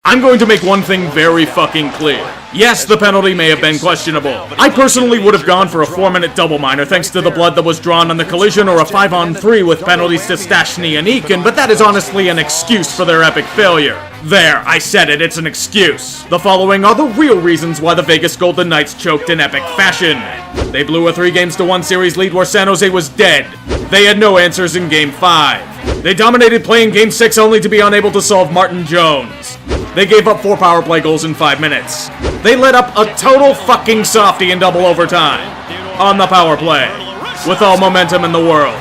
I'm going to make one thing very fucking clear. Yes, the penalty may have been questionable. I personally would have gone for a 4-minute double minor thanks to the blood that was drawn on the collision, or a 5-on-3 with penalties to Stastny and Eakin, but that is honestly an excuse for their epic failure. There, I said it, it's an excuse. The following are the real reasons why the Vegas Golden Knights choked in epic fashion. They blew a 3-1 series lead where San Jose was dead. They had no answers in Game 5. They dominated play in Game 6 only to be unable to solve Martin Jones. They gave up 4 power play goals in 5 minutes. They let up a total fucking softie in double overtime on the power play, with all momentum in the world.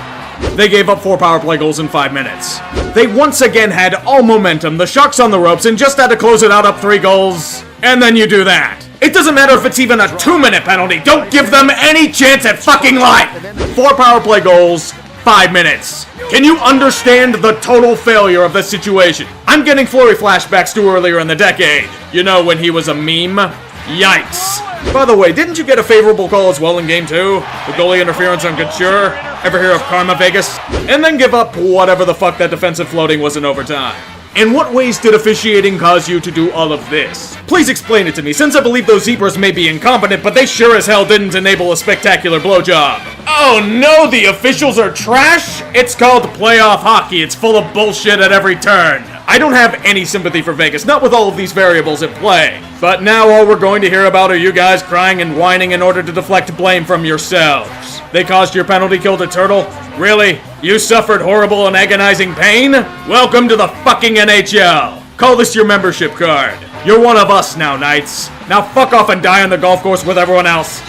They gave up 4 power play goals in 5 minutes. They once again had all momentum, the Sharks on the ropes, and just had to close it out up 3 goals. And then you do that. It doesn't matter if it's even a 2-minute penalty. Don't give them any chance at fucking life. 4 power play goals, 5 minutes. Can you understand the total failure of this situation? I'm getting Fleury flashbacks to earlier in the decade. You know, when he was a meme? Yikes. By the way, didn't you get a favorable call as well in Game 2? The goalie interference on Couture? Ever hear of Karma, Vegas? And then give up whatever the fuck that defensive floating was in overtime. In what ways did officiating cause you to do all of this? Please explain it to me, since I believe those zebras may be incompetent, but they sure as hell didn't enable a spectacular blowjob. Oh no, the officials are trash? It's called playoff hockey. It's full of bullshit at every turn. I don't have any sympathy for Vegas, not with all of these variables at play. But now all we're going to hear about are you guys crying and whining in order to deflect blame from yourselves. They caused your penalty kill to Turtle? Really? You suffered horrible and agonizing pain? Welcome to the fucking NHL. Call this your membership card. You're one of us now, Knights. Now fuck off and die on the golf course with everyone else.